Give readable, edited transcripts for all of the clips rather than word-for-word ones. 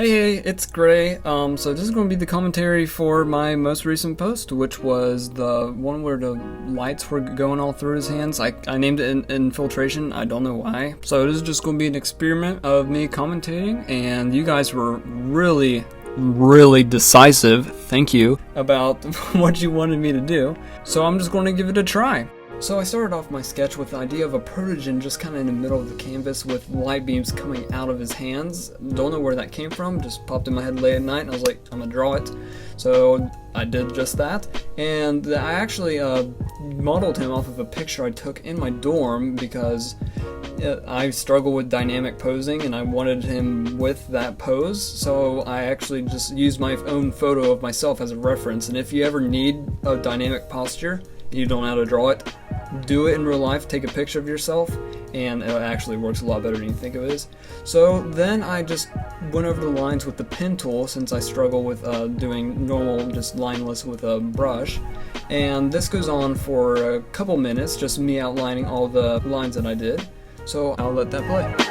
Hey, it's Gray. So this is going to be the commentary for my most recent post, which was the one where the lights were going all through his hands. I named it Infiltration. I don't know why. So this is just going to be an experiment of me commentating, and you guys were really decisive, thank you, about what you wanted me to do. So I'm just going to give it a try. So I started off my sketch with the idea of a protogen just kind of in the middle of the canvas with light beams coming out of his hands. Don't know where that came from, just popped in my head late at night and I was like, I'm gonna draw it. So I did just that, and I actually modeled him off of a picture I took in my dorm because I struggle with dynamic posing and I wanted him with that pose, so I actually just used my own photo of myself as a reference. And if you ever need a dynamic posture and you don't know how to draw it, do it in real life, take a picture of yourself, and it actually works a lot better than you think it is. So then I just went over the lines with the pen tool, since I struggle with doing normal just lineless with a brush. And this goes on for a couple minutes, just me outlining all the lines that I did. So I'll let that play.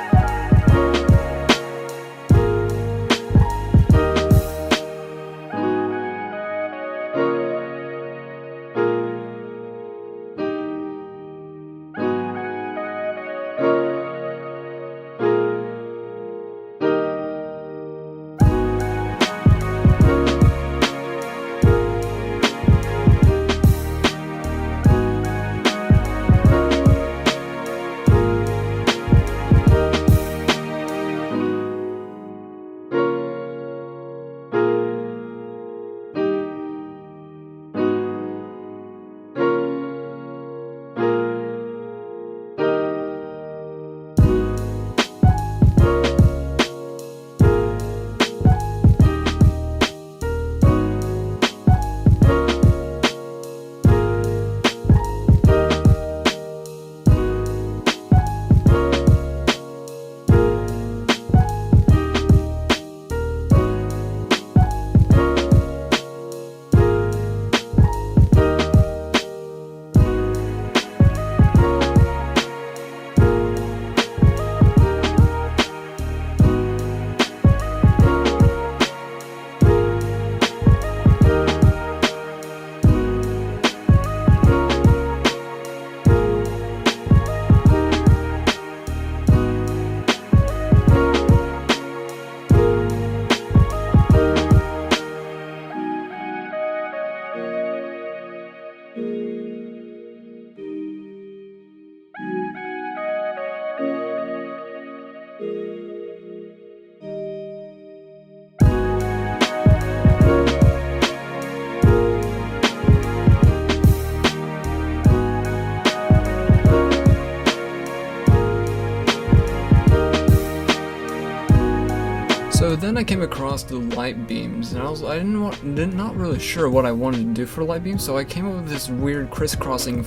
So then I came across the light beams, and I not really sure what I wanted to do for light beams, so I came up with this weird crisscrossing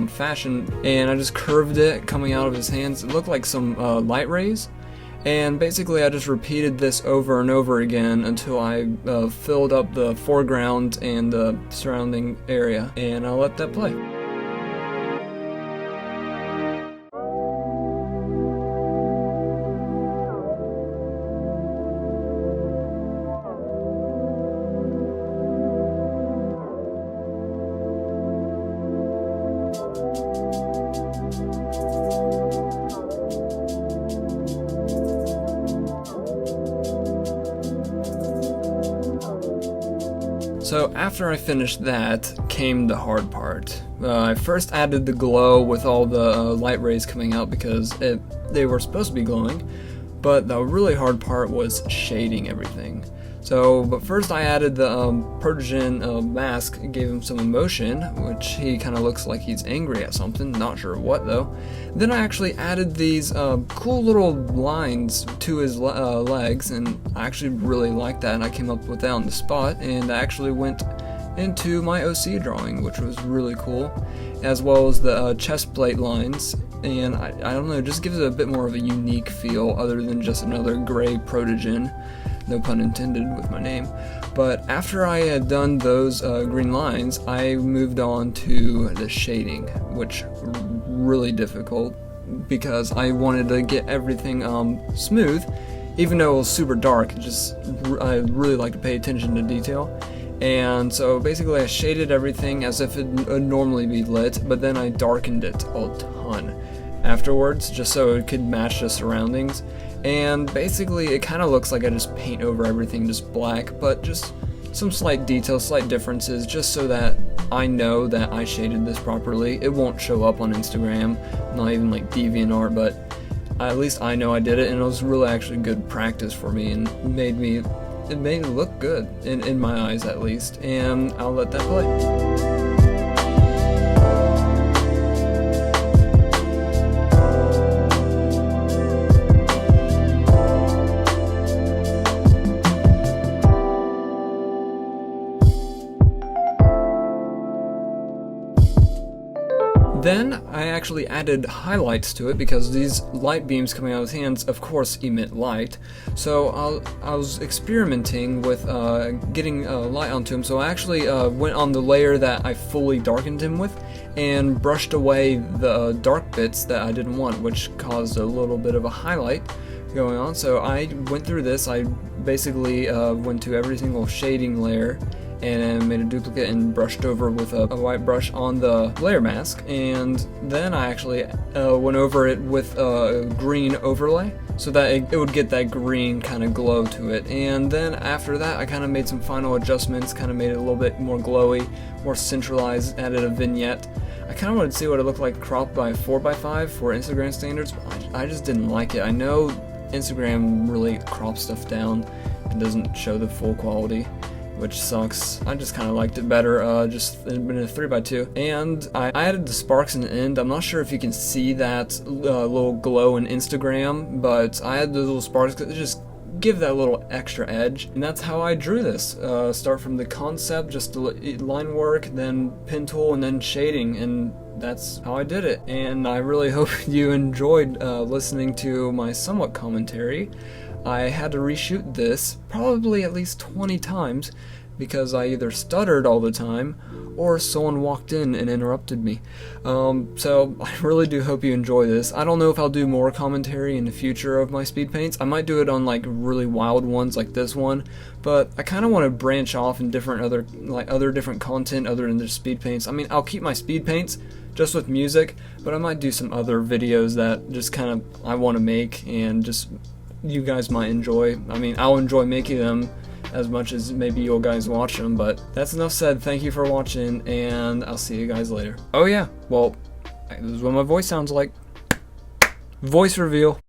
fashion, and I just curved it coming out of his hands. It looked like some light rays, and basically I just repeated this over and over again until I filled up the foreground and the surrounding area, and I'll let that play. So after I finished that came the hard part. I first added the glow with all the light rays coming out because they were supposed to be glowing, but the really hard part was shading everything. But first I added the protogen mask, gave him some emotion, which he kind of looks like he's angry at something, not sure what though. Then I actually added these cool little lines to his legs, and I actually really liked that, and I came up with that on the spot, and I actually went into my OC drawing, which was really cool, as well as the chest plate lines, and I don't know, it just gives it a bit more of a unique feel other than just another gray protogen. No pun intended with my name. But after I had done those green lines, I moved on to the shading, which really difficult because I wanted to get everything smooth even though it was super dark, I really like to pay attention to detail. And so basically I shaded everything as if it would normally be lit, but then I darkened it a ton afterwards, just so it could match the surroundings. And basically it kind of looks like I just paint over everything just black, but just some slight details, slight differences, just so that I know that I shaded this properly. It won't show up on Instagram, not even like DeviantArt, but at least I know I did it, and it was really actually good practice for me, and it made it look good, in my eyes at least, and I'll let that play. Then I actually added highlights to it because these light beams coming out of his hands, of course, emit light. So I was experimenting with getting light onto him. So I actually went on the layer that I fully darkened him with and brushed away the dark bits that I didn't want, which caused a little bit of a highlight going on. So I went through this. I basically went to every single shading layer and made a duplicate and brushed over with a white brush on the layer mask, and then I actually went over it with a green overlay so that it would get that green kind of glow to it. And then after that I kind of made some final adjustments, kind of made it a little bit more glowy, more centralized, added a vignette. I kind of wanted to see what it looked like cropped by 4x5 for Instagram standards, but I just didn't like it. I know Instagram really crops stuff down and doesn't show the full quality, which sucks. I just kind of liked it better, just in a 3x2. And I added the sparks in the end. I'm not sure if you can see that little glow in Instagram, but I added those little sparks to just give that little extra edge. And that's how I drew this. Start from the concept, just line work, then pen tool, and then shading, and that's how I did it. And I really hope you enjoyed listening to my somewhat commentary. I had to reshoot this probably at least 20 times because I either stuttered all the time or someone walked in and interrupted me. So I really do hope you enjoy this. I don't know if I'll do more commentary in the future of my speed paints. I might do it on like really wild ones like this one, but I kind of want to branch off in other different content other than just speed paints. I mean, I'll keep my speed paints just with music, but I might do some other videos that just kind of I want to make and just you guys might enjoy. I mean, I'll enjoy making them as much as maybe you guys watch them, but that's enough said. Thank you for watching, and I'll see you guys later. Oh yeah, well, this is what my voice sounds like. Voice reveal.